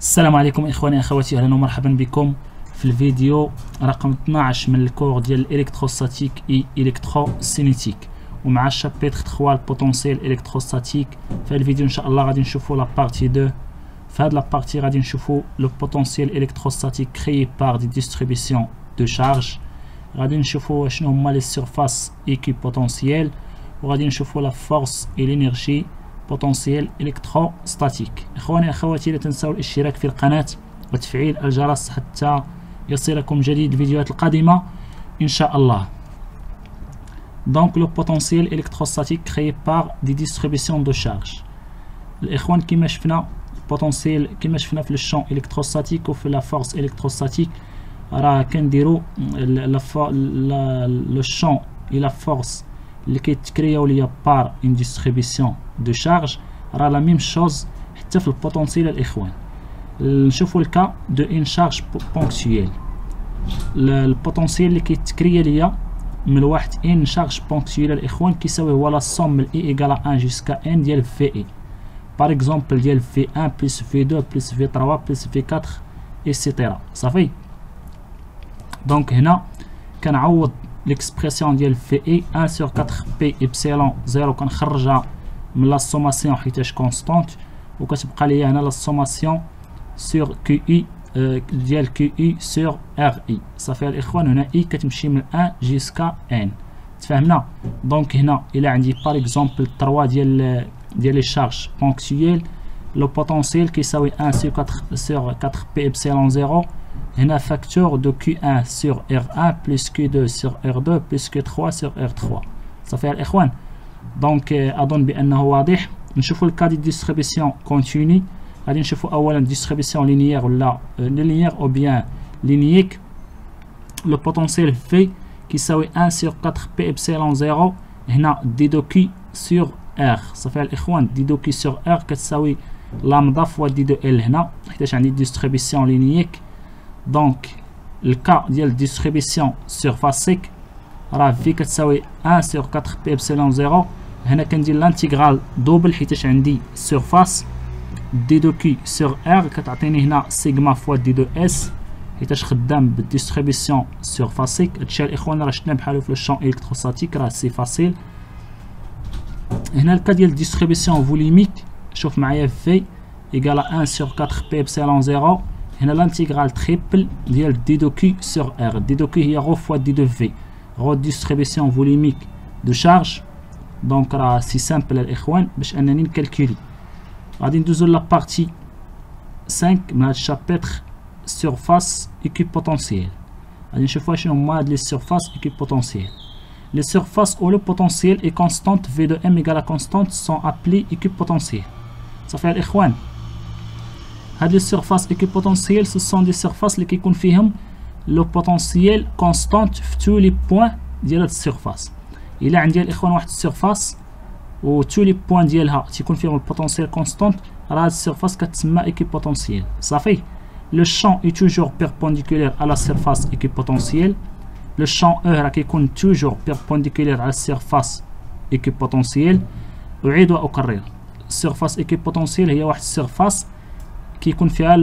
السلام عليكم اخواني اخواتي، اهلا ومرحبا بكم في الفيديو رقم 12 من الكور ديال الالكتروستاتيك اي الكتروسينيتيك، ومع الشابيتر 3 البوتونسيال الكتروستاتيك. في هذا الفيديو ان شاء الله غادي نشوفوا لا بارتي 2. في هذه لا بارتي غادي نشوفوا لو بوتونسيال الكتروستاتيك كريي بار دي ديستريبيسيون دو شارج، غادي نشوفوا شنو هما لي سيرفاس ايكيبوتونسيال، وغادي نشوفوا لا فورس اي لينيرجي بوتنسيال الكتروستاتيك. اخواني اخواتي، لا تنسوا الاشتراك في القناه وتفعيل الجرس حتى يصلكم جديد الفيديوهات القادمه ان شاء الله. دونك لو بوتنسيال الكتروستاتيك كريي بار دي ديستريبيسيون دو شارج. الاخوان كما شفنا البوتنسيال كما شفنا في الشون الكتروستاتيك وفي لا فورس الكتروستاتيك، راه كنديروا لو شون اي لا فورس اللي كيتكرياو ليا بار اون ديستريبيسيون دو شارج، راه لا ميم شوز حتى في البوتنسيال الاخوان. نشوفوا الكا دو ان شارج بونكتويل. البوتنسيال اللي كيتكريا ليا من واحد ان شارج بونكتويل الاخوان كيساوي هو لا سوم من اي ايكال 1 جوسكا ان ديال في اي، باغ اكزومبل ديال في 1 بلس في 2 بلس في 3 بلس في 4 ايسيتيرا. صافي. دونك هنا كنعوض ليكسبرسيون ديال في اي 1 sur 4 بي ابسيلون 0 كنخرجها من لا سوماسيون حيتاش كونستانت، وكتبقى ليا هنا لا سوماسيون سور كيو اي ديال كيو اي سور ار اي. صافي الاخوان، هنا اي كتمشي من 1 جيسكا ان. تفهمنا؟ دونك هنا الا عندي باغ اكزومبل 3 ديال لي شارج بونكتويل، لو بوتنسيال كيساوي 1 sur 4 بي ابسيلون 0. هنا فاكتور دو Q1 sur R1 plus Q2 sur R2 plus Q3 sur R3. صافي الاخوان. دونك اظن بانه واضح. نشوفوا الكا دي ديستريبيسيون كونتيني. غادي نشوفوا اولا ديستريبيسيون لينيير ولا لينيير او بيان لينييك. لو بوتنسيال في كيساوي 1 sur 4 بي ابسيلون 0. هنا دي دو كي sur R. صافي الاخوان، دي دو كي sur R كتساوي لامدا فوا دي دو ال هنا حيتاش عندي ديستريبيسيون لينييك. دونك الكا ديال ديستريبيسيون سيرفاسيك راه في كتساوي 1 sur 4 بي ابسيلون 0. هنا كندير لانتيغرال دوبل حيتاش عندي سيرفاس دي دو كي سور ار كتعطيني هنا سيغما فوا دي دو اس حيتاش خدام بالديستريبيسيون سيرفاسيك. هادشي الاخوان راه شفنا بحالو في الشون الكتروستاتيك، راه سي فاسيل. هنا الكا ديال ديستريبيسيون فوليميك، شوف معايا في ايكال 1 sur 4 بي ابسيلون 0. هنا لانتيغرال تريبل ديال دي دو كي سور ار. دي دو كي هي غو فوا دي دو في، غو ديستريبيسيون فوليميك دو شارج. دونك راه سي سامبل الاخوان باش انني نكالكولي. غادي ندوزو لا بارتي 5 من هاد الشابيتر سيرفاس ايكيبوتونسيال. غادي نشوفوا شنو هما هاد لي سيرفاس ايكيبوتونسيال. Les surfaces où le potentiel est constante V de M égale à constante sont appelées équipotentielles. Ça fait الإخوان. هاد لي سيرفاس ايكيبوتونسيال سو سون دي سيرفاس اللي كيكون فيهم لو بوتونسيال كونستانت في تو لي بوين ديال هاد السيرفاس. الا عندي الاخوان واحد السيرفاس و تو لي بوين ديالها تيكون فيهم البوتونسيال كونستانت، راه هاد السيرفاس كتسمى ايكيبوتونسيال. صافي. لو شون اي توجور بيربونديكولير على السيرفاس ايكيبوتونسيال. لو شون او راه كيكون توجور بيربونديكولير على السيرفاس ايكيبوتونسيال. اعيد واكرر، السيرفاس ايكيبوتونسيال هي واحد السيرفاس كيكون فيها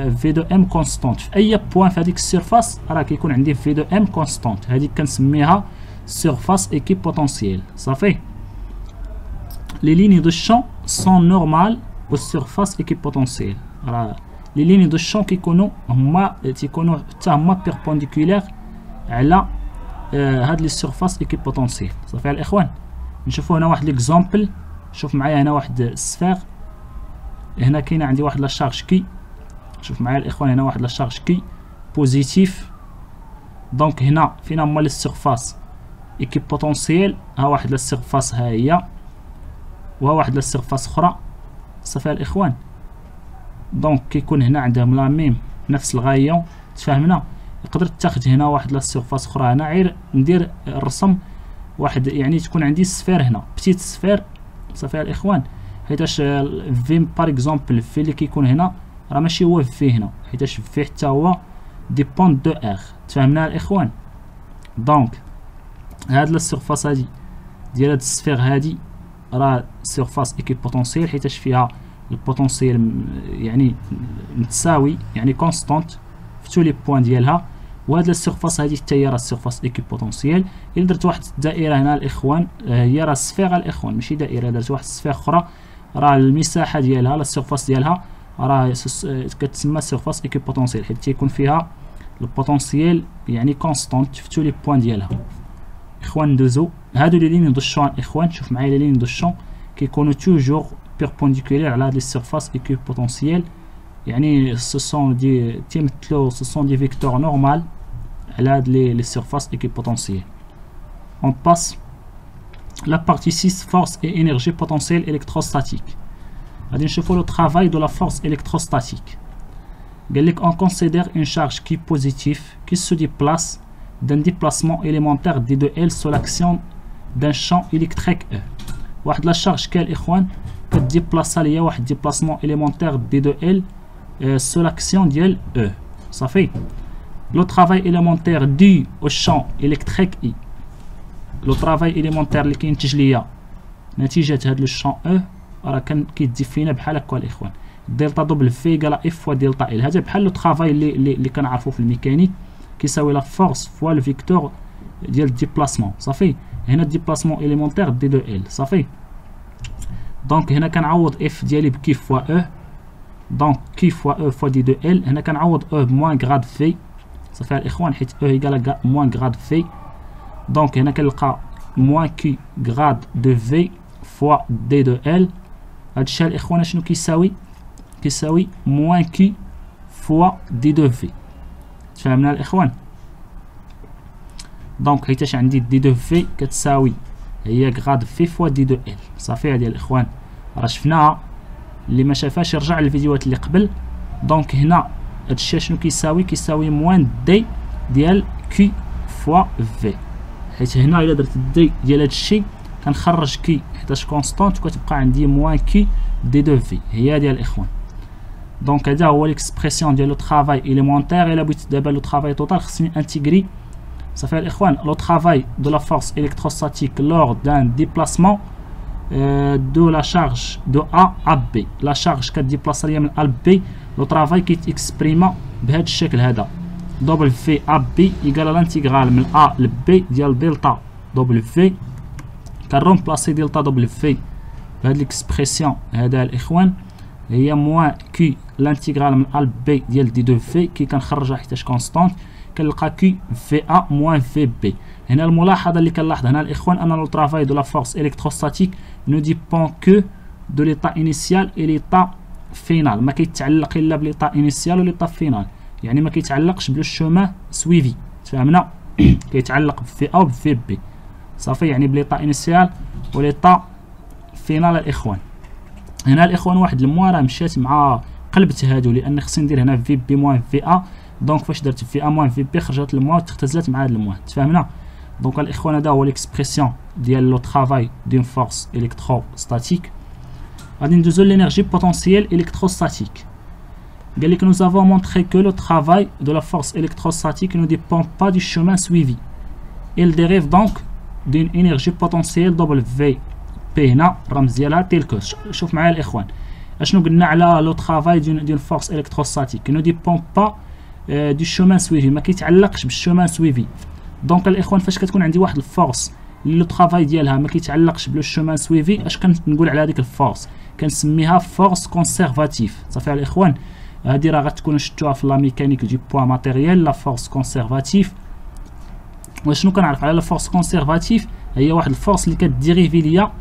في دو ام كونستانت. في اي بوين في هذيك السيرفاس راه كيكون عندي في دو ام كونستانت، هذيك كنسميها سيرفاس ايكيبوتونسيال. صافي. لي ليني دو شون سون نورمال و سيرفاس ايكيبوتونسيال. راه لي ليني دو شون تيكونوا حتى هما بيربونديكولير على هاد لي سيرفاس ايكيبوتونسيال. صافي الاخوان. نشوفوا هنا واحد ليكزامبل. شوف معايا هنا واحد السفير، هنا كاينه عندي واحد لا شارج كي. شوف معايا الاخوان، هنا واحد لا شارج كي بوزيتيف. دونك هنا فين هما لي سيرفاس ايكيبوتونسيال، ها واحد لا سيرفاس ها هي، وها واحد لا سيرفاس اخرى. صافي الاخوان. دونك كيكون هنا عندهم لا ميم نفس الغايون. تفاهمنا؟ يقدر تاخد هنا واحد لا سيرفاس اخرى. هنا غير ندير الرسم واحد، يعني تكون عندي السفير هنا بتيت سفير. صافي الاخوان. حيتاش في باغ اكزومبل في اللي كيكون هنا راه ماشي هو في هنا، حيتاش في حتى هو ديبون دو ار. تفهمنا الاخوان؟ دونك هاد لا سيرفاس هادي ديال هاد السفير هادي راه سيرفاس ايكيبوتونسيال حيتاش فيها البوتنسيال يعني متساوي يعني كونستانت في تو لي بوين ديالها. وهاد السيرفاس هادي حتى هي راه السيرفاس ايكيبوتونسيال. الا درت واحد الدائره هنا الاخوان، هي راه سفيغه الاخوان ماشي دائره، درت واحد السفيغ اخرى راه المساحه ديالها لا السيرفاس ديالها راه كتسمى سيرفاس ايكيبوتونسيال، حيت تيكون فيها البوتنسيال يعني كونستانت في تو لي بوين ديالها. اخوان ندوزو هادو لي لين دو الشون اخوان، شوف معايا لي لين دو الشون كيكونوا توجور بيربونديكولير على هاد لي سيرفاس ايكيبوتونسيال، يعني سو سون دي تيمثلو سو سون دي فيكتور نورمال على هاد لي سيرفاس ايكيبوتونسيال. اون باس لا بارتي 6 فورس اي انرجي بوتنسيال الكتروستاتيك. غادي نشوفو لو ترافاي دو لا فورس الكتروستاتيك. قال لك on considère une charge qui est positive qui se déplace d'un déplacement élémentaire d de L sous l'action d'un champ électrique E. واحد لا شارج كالاخوان كديبلاصا ليا واحد ديبلاسمون élémentaire d de L sous l'action ديال E. صافي. لو travail élémentaire dû au champ électrique I. لو travail élémentaire اللي كينتج ليا نتيجة هاد لو champ E راه كيديفينا بحال هكا الاخوان، دلتا دبل في ايكال اف فوا دلتا ال. هذا بحال لو طرافاي اللي كنعرفو في الميكانيك كيساوي لا فورس فوا لو فيكتور ديال الديبلاسمون. صافي. هنا الديبلاسمون اليمونتير دي دو ال. صافي. دونك هنا كنعوض اف ديالي بكي فوا او، دونك كي فوا او فوا دي دو ال. هنا كنعوض او بموان غراد في. صافي الاخوان، حيت او ايكال موان غراد في، دونك هنا كنلقى موان كي غراد دو في فوا دي دو ال. هادشي الاخوان شنو كيساوي؟ كيساوي موان كي فوا دي دو في. تفهمنا الاخوان؟ دونك حيتاش عندي دي دو في كتساوي هي غراد في فوا دي دو ال. صافي هادي الاخوان راه شفناها، اللي ما شافاش يرجع للفيديوهات اللي قبل. دونك هنا هادشي شنو كيساوي؟ كيساوي موان دي ديال كي فوا في، حيت هنا الا درت دي ديال هادشي كنخرج كي حيتاش كونستانت وكتبقى عندي موان كي دي دو في. هي ديال الاخوان. دونك هذا هو ليكسبرسيون ديال لو طرافاي اليمونتير. الا بغيت دابا لو طرافاي توتال خصني انتيغري. صافي الاخوان، لو طرافاي دو لا فورس الكتروستاتيك لور دان ديبلاسمون دو لا شارج دو ا ا بي. لا شارج كديبلاصا ليا من ا ل بي، لو طرافاي كيتاكسبريما بهذا الشكل هذا، دبل في ا بي ايكال لانتيغرال من ا ل بي ديال دلتا دبل في. كنرومبلاسي دلتا دبل في بهاد ليكسبرسيون هذا الاخوان، هي موان كي لانتيغرال من ا ل بي ديال دي دو في كي كنخرجها حيتاش كونستانت، كنلقى كي في ا موان في بي. هنا الملاحظه اللي كنلاحظ هنا الاخوان ان لو طرافاي دو لا فورس الكتروستاتيك نو ديبون كو دو ليطا انيسيال اي ليطا فينال، ما كيتعلق الا بليطا انيسيال و ليطا فينال، يعني ما كيتعلقش بلو شومان سويفي. تفهمنا؟ كيتعلق بفي ا و بفي بي. صافي، يعني بليطا انيسيال و ليطا فينال الاخوان. هنا الاخوان واحد الموان راه مشات مع قلبت هادو، لان خصني ندير هنا في بي موان في ا، دونك فاش درت في ا موان في بي خرجت الموان تختزلت مع هاد الموان. تفهمنا؟ دونك الاخوان هذا هو ليكسبرسيون ديال لو طرافاي دون فورس الكتروستاتيك. غادي ندوزو لينيرجي بوتنسيال الكتروستاتيك. قال لك nous avons montré que le travail de la force électrostatique ne dépend pas du chemin suivi. Il dérive donc d'une énergie potentielle W P. هنا الرمز ديالها تيل كو. شوف معايا الاخوان اشنو قلنا على لو طرافاي دون فورس الكتروستاتيك. نو ديبون با دو شومان سويفي، ما كيتعلقش بالشومان سويفي. دونك الاخوان فاش كتكون عندي واحد الفورس اللي لو طرافاي ديالها ما كيتعلقش بلو شومان سويفي، اش كنقول على هذيك الفورس؟ كنسميها فورس كونسيرفاتيف. صافي الاخوان، هادي راه غتكونوا شفتوها في لا ميكانيك دو بوا ماتيريال، لا فورس كونسيرفاتيف. وشنو كنعرف على لا فورس كونسيرفاتيف؟ هي واحد الفورس اللي كديريفي ليا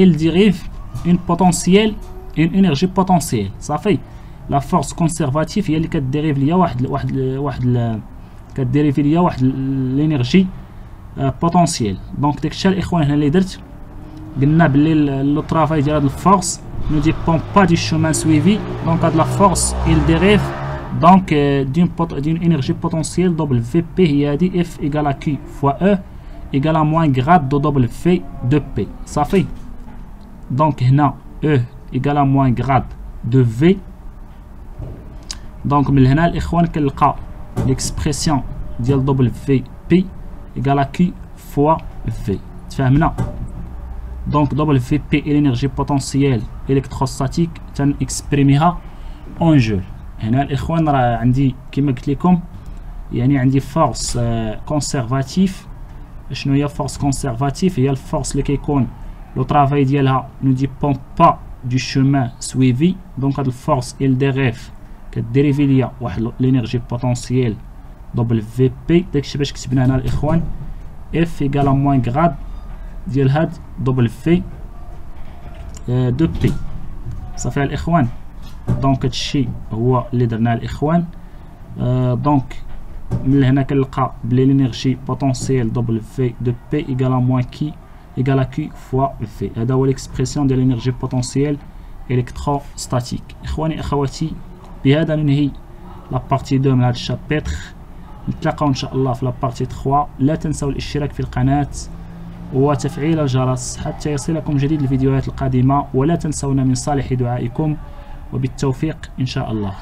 il dérive une potentielle une énergie potentielle. صافي، لا فورس كونسيرفاتيف هي اللي كديريف ليا واحد كديريفي ليا واحد الانرجي بوتنسيال. دونك داكشي الاخوان هنا اللي درت، قلنا بلي لو طرافاي ديال هاد الفورس نو ديبون با دي شومان سويفي. دونك هاد لا فورس il dérive donc d'une énergie potentielle W P. هي هادي F égale à Q fois E égale à moins grade de W de P. صافي. دونك هنا E égale à moins grade de V. دونك من هنا الاخوان كنلقى ليكسبرسيون ديال W P égale à Q fois V. تفهمنا؟ دونك W P est l'énergie potentielle électrostatique تنكسبريميها اون جول. هنا الاخوان راه عندي كما قلت لكم يعني عندي فورس كونسيرفاتيف. شنو هي فورس كونسيرفاتيف؟ هي الفورس اللي كيكون لو طرافاي ديالها نو ديبون با دو شومان سويفي. دونك هاد الفورس ال ديغيف كديريفي ليا واحد لينيرجي بوتونسييل دبل في بي. داكشي باش كتبنا هنا الاخوان اف ايكال موان غراد ديال هاد دبل في دو بي. صافي الاخوان. دونك هادشي هو اللي درناه الاخوان. دونك من هنا كنلقى بلي لينيرجي بوتونسييل دبل في دو بي ايكال موان كي ايكال كي فوا في. هذا هو ليكسبرسيون ديال لينيرجي بوتونسييل الكتروستاتيك. اخواني اخواتي بهذا ننهي لا بارتي 2 من هذا الشابتر. نتلاقاو ان شاء الله في لا بارتي 3. لا تنسوا الاشتراك في القناه وتفعيل الجرس حتى يصلكم جديد الفيديوهات القادمه، ولا تنسونا من صالح دعائكم، وبالتوفيق ان شاء الله.